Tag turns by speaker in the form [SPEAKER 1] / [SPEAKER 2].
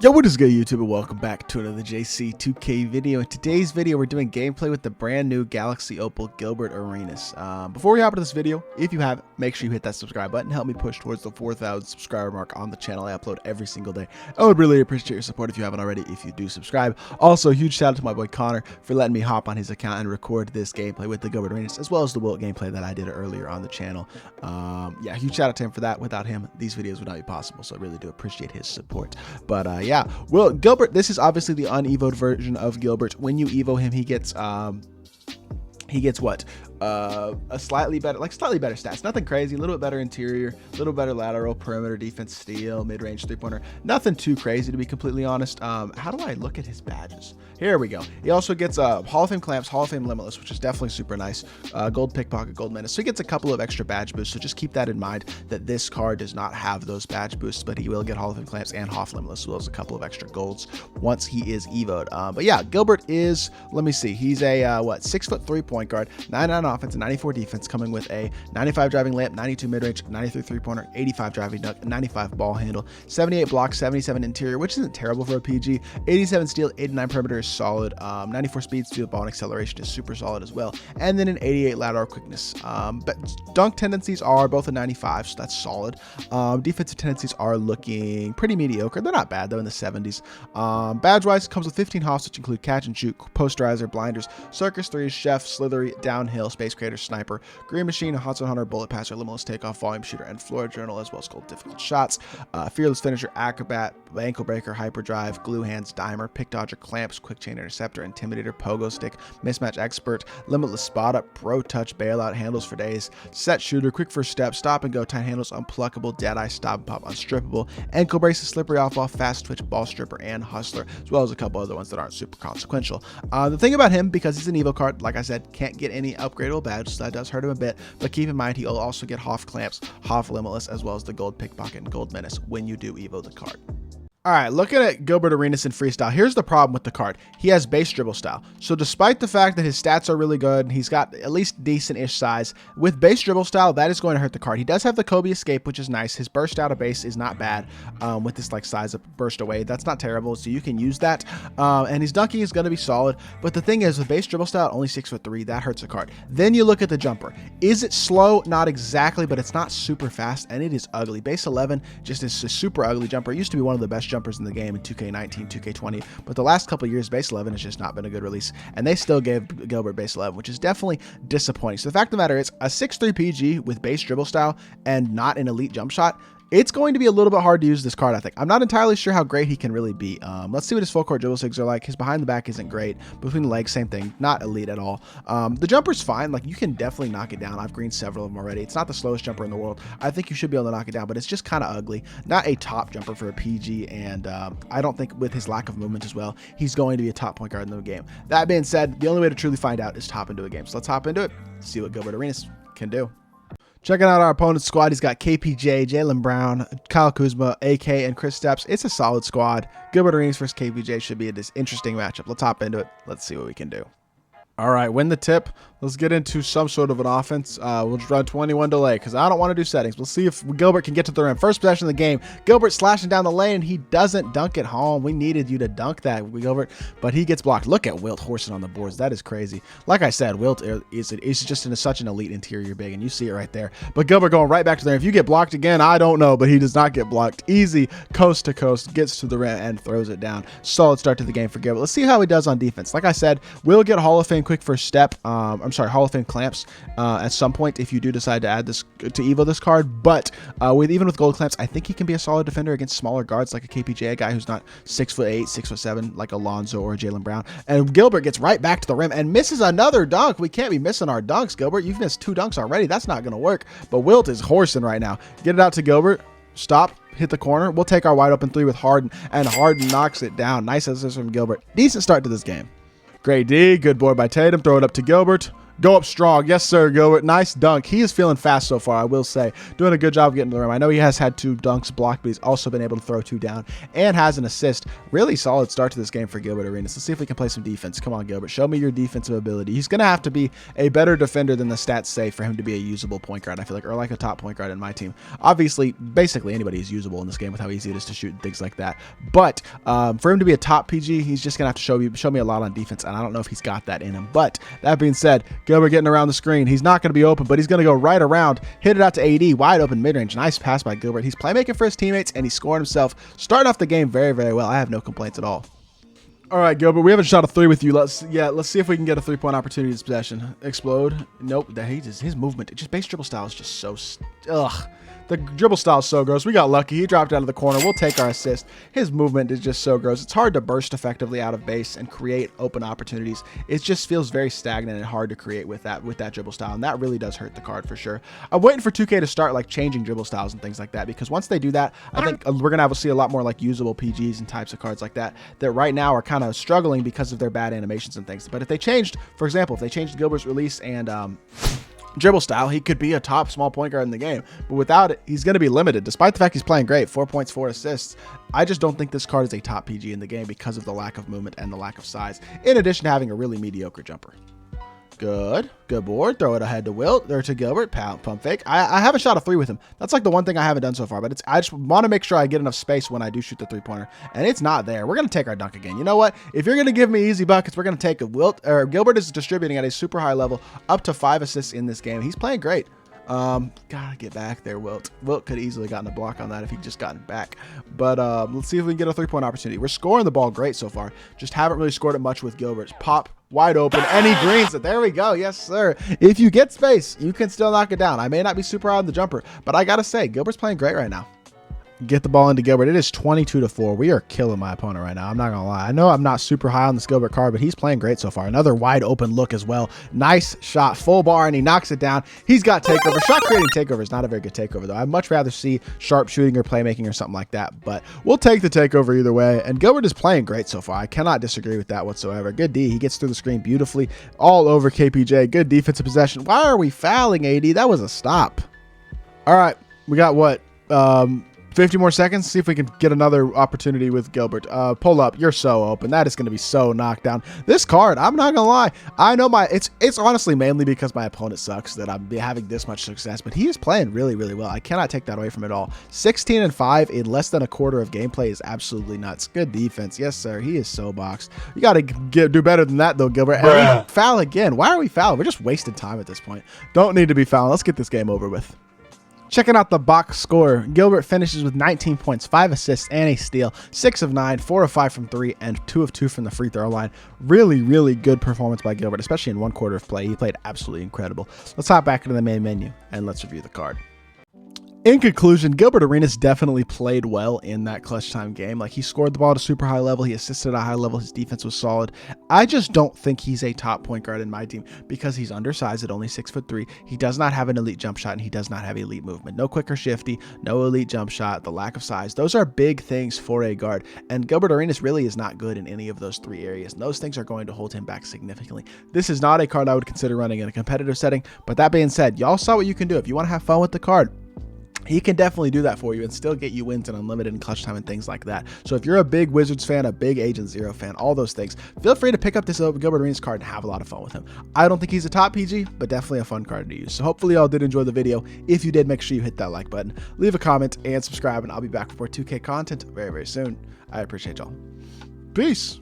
[SPEAKER 1] Yo, what is good, YouTube, and welcome back to another JC2K video. In today's video, we're doing gameplay with the brand new Galaxy OPAL GILBERT ARENAS. Before we hop into this video, if you haven't, make sure you hit that subscribe button. Help me push towards the 4,000 subscriber mark on the channel. I upload every single day. I would really appreciate your support if you haven't already, if you do subscribe. Also, huge shout out to my boy Connor for letting me hop on his account and record this gameplay with the GILBERT ARENAS, as well as the Wilt gameplay that I did earlier on the channel. Yeah, huge shout out to him for that. Without him, these videos would not be possible, so I really do appreciate his support. But yeah, well, GILBERT, this is obviously the unevoed version of GILBERT. When you evo him, he gets what? A slightly better stats. Nothing crazy. A little bit better interior, a little better lateral, perimeter, defense, steal, mid-range, three-pointer. Nothing too crazy, to be completely honest. How do I look at his badges? Here we go. He also gets Hall of Fame clamps, Hall of Fame limitless, which is definitely super nice. Gold pickpocket, gold menace. So he gets a couple of extra badge boosts. So just keep that in mind that this card does not have those badge boosts, but he will get Hall of Fame clamps and Hoff limitless, as well as a couple of extra golds once he is evoed. But yeah, GILBERT is, let me see, he's a 6'3" point guard, 99 offense and 94 defense, coming with a 95 driving layup, 92 mid-range, 93 three-pointer, 85 driving dunk, 95 ball handle, 78 block, 77 interior, which isn't terrible for a PG, 87 steal, 89 perimeter is solid, 94 speed, steal, ball, and acceleration is super solid as well, and then an 88 lateral quickness. But dunk tendencies are both a 95, so that's solid. Defensive tendencies are looking pretty mediocre. They're not bad though, in the 70s. Badge-wise, comes with 15 hoffs, which include catch and shoot, posterizer, blinders, circus threes, chef, slithery, downhill, space creator, sniper, green machine, Hudson Hunter, bullet passer, limitless takeoff, volume shooter, and floor journal, as well as called difficult shots, fearless finisher, acrobat, ankle breaker, hyperdrive, glue hands, dimer, pick dodger, clamps, quick chain interceptor, intimidator, pogo stick, mismatch expert, limitless spot up, pro touch, bailout, handles for days, set shooter, quick first step, stop and go, tight handles, unpluckable, dead eye, stop and pop, unstrippable, ankle braces, slippery off ball, fast twitch, ball stripper, and hustler, as well as a couple other ones that aren't super consequential. The thing about him, because he's an evo card, like I said, can't get any upgradable badges, so that does hurt him a bit, but keep in mind he'll also get Hoff clamps, Hoff limitless, as well as the gold pickpocket and gold menace when you do evo the card. All right, looking at GILBERT ARENAS in Freestyle, here's the problem with the card. He has base dribble style. So despite the fact that his stats are really good, and he's got at least decent-ish size, with base dribble style, that is going to hurt the card. He does have the Kobe escape, which is nice. His burst out of base is not bad with this like size up burst away. That's not terrible, so you can use that. And his dunking is going to be solid. But the thing is, with base dribble style, only 6'3", that hurts the card. Then you look at the jumper. Is it slow? Not exactly, but it's not super fast, and it is ugly. Base 11 just is a super ugly jumper. It used to be one of the best jumpers in the game in 2K19, 2K20, but the last couple of years, base 11 has just not been a good release, and they still gave GILBERT base 11, which is definitely disappointing. So the fact of the matter is, a 6'3" PG with base dribble style and not an elite jump shot, it's going to be a little bit hard to use this card, I think. I'm not entirely sure how great he can really be. Let's see what his full court dribble sigs are like. His behind the back isn't great. Between the legs, same thing. Not elite at all. The jumper's fine. Like, you can definitely knock it down. I've greened several of them already. It's not the slowest jumper in the world. I think you should be able to knock it down, but it's just kind of ugly. Not a top jumper for a PG, and I don't think with his lack of movement as well, he's going to be a top point guard in the game. That being said, the only way to truly find out is to hop into a game. So let's hop into it, see what GILBERT ARENAS can do. Checking out our opponent's squad, he's got KPJ, Jalen Brown, Kyle Kuzma, AK, and Chris Stepps. It's a solid squad. GILBERT ARENAS versus KPJ should be this interesting matchup. Let's hop into it. Let's see what we can do. All right, win the tip. Let's get into some sort of an offense. We'll just run 21 delay because I don't want to do settings. We'll see if GILBERT can get to the rim. First possession of the game. GILBERT slashing down the lane. He doesn't dunk it home. We needed you to dunk that, GILBERT, but he gets blocked. Look at Wilt horsing on the boards. That is crazy. Like I said, Wilt is just in such an elite interior big, and you see it right there. But GILBERT going right back to there. If you get blocked again, I don't know, but he does not get blocked. Easy, coast to coast, gets to the rim and throws it down. Solid start to the game for GILBERT. Let's see how he does on defense. Like I said, we'll get Hall of Fame quick first step. I'm sorry, Hall of Fame clamps at some point if you do decide to add this to evo this card. But even with gold clamps, I think he can be a solid defender against smaller guards like a KPJ, a guy who's not 6'8", 6'7", like Alonzo or Jalen Brown. And GILBERT gets right back to the rim and misses another dunk. We can't be missing our dunks, GILBERT. You've missed 2 dunks already. That's not going to work. But Wilt is horsing right now. Get it out to GILBERT. Stop. Hit the corner. We'll take our wide open 3 with Harden, and Harden knocks it down. Nice assist from GILBERT. Decent start to this game. Great D. Good board by Tatum. Throw it up to GILBERT. Go up strong. Yes, sir, Gilbert. Nice dunk. He is feeling fast so far, I will say. Doing a good job getting to the rim. I know he has had 2 dunks blocked, but he's also been able to throw 2 down and has an assist. Really solid start to this game for Gilbert Arenas. Let's see if we can play some defense. Come on, Gilbert. Show me your defensive ability. He's going to have to be a better defender than the stats say for him to be a usable point guard, I feel like, or like a top point guard in my team. Obviously, basically anybody is usable in this game with how easy it is to shoot and things like that. But for him to be a top PG, he's just going to have to show me a lot on defense, and I don't know if he's got that in him. But that being said, Gilbert getting around the screen. He's not going to be open, but he's going to go right around, hit it out to AD, wide open mid-range. Nice pass by Gilbert. He's playmaking for his teammates, and he's scoring himself. Starting off the game very, very well. I have no complaints at all. All right, Gilbert, we haven't shot a 3 with you. Let's see if we can get a 3-point opportunity this possession. Explode. Nope. His movement, just base dribble style is just so, ugh. The dribble style is so gross. We got lucky. He dropped out of the corner. We'll take our assist. His movement is just so gross. It's hard to burst effectively out of base and create open opportunities. It just feels very stagnant and hard to create with that dribble style, and that really does hurt the card for sure. I'm waiting for 2K to start like changing dribble styles and things like that, because once they do that, I think we're gonna see a lot more like usable PGs and types of cards like that right now are kind of struggling because of their bad animations and things. But if they changed, for example, if they changed Gilbert's release and dribble style, he could be a top small point guard in the game, but without it, he's going to be limited. Despite the fact he's playing great, 4 points, 4 assists, I just don't think this card is a top PG in the game because of the lack of movement and the lack of size, in addition to having a really mediocre jumper. Good board. Throw it ahead to Wilt, or to Gilbert. Pump fake. I haven't shot a 3 with him. That's like the one thing I haven't done so far, but I just want to make sure I get enough space when I do shoot the 3-pointer, and it's not there. We're going to take our dunk again. You know what? If you're going to give me easy buckets, we're going to take a Wilt, or Gilbert is distributing at a super high level, up to 5 assists in this game. He's playing great. Gotta get back there, Wilt. Wilt could easily gotten a block on that if he'd just gotten back. But let's see if we can get a 3-point opportunity. We're scoring the ball great so far. Just haven't really scored it much with Gilbert's pop. Wide open, and he greens it. There we go. Yes, sir. If you get space, you can still knock it down. I may not be super high on the jumper, but I gotta say, Gilbert's playing great right now. Get the ball into Gilbert. It is 22-4. We are killing my opponent right now. I'm not gonna lie. I know I'm not super high on this Gilbert card, but he's playing great so far. Another wide open look as well. Nice shot, full bar, and he knocks it down. He's got takeover. Shot creating takeover is not a very good takeover though. I'd much rather see sharp shooting or playmaking or something like that, but we'll take the takeover either way. And Gilbert is playing great so far. I cannot disagree with that whatsoever. Good D. He gets through the screen beautifully, all over KPJ. Good defensive possession. Why are we fouling, AD? That was a stop. All right, we got what? 50 more seconds. See if we can get another opportunity with Gilbert. Pull up. You're so open. That is going to be so knocked down. This card, I'm not going to lie. I know it's honestly mainly because my opponent sucks that I'm having this much success, but he is playing really, really well. I cannot take that away from it all. 16-5 in less than a quarter of gameplay is absolutely nuts. Good defense. Yes, sir. He is so boxed. You got to do better than that though, Gilbert. And we foul again. Why are we fouling? We're just wasting time at this point. Don't need to be fouling. Let's get this game over with. Checking out the box score, Gilbert finishes with 19 points, 5 assists, and a steal, 6 of 9, 4 of 5 from 3, and 2 of 2 from the free throw line. Really, really good performance by Gilbert, especially in 1 quarter of play. He played absolutely incredible. Let's hop back into the main menu, and let's review the card. In conclusion, Gilbert Arenas definitely played well in that clutch time game. Like, he scored the ball at a super high level. He assisted at a high level. His defense was solid. I just don't think he's a top point guard in my team because he's undersized at only 6'3". He does not have an elite jump shot, and he does not have elite movement. No quick or shifty, no elite jump shot, the lack of size. Those are big things for a guard, and Gilbert Arenas really is not good in any of those 3 areas, and those things are going to hold him back significantly. This is not a card I would consider running in a competitive setting, but that being said, y'all saw what you can do. If you want to have fun with the card, he can definitely do that for you and still get you wins and unlimited and clutch time and things like that. So if you're a big Wizards fan, a big Agent Zero fan, all those things, feel free to pick up this Gilbert Arenas card and have a lot of fun with him. I don't think he's a top PG, but definitely a fun card to use. So hopefully y'all did enjoy the video. If you did, make sure you hit that like button, leave a comment, and subscribe, and I'll be back with more 2K content very, very soon. I appreciate y'all. Peace.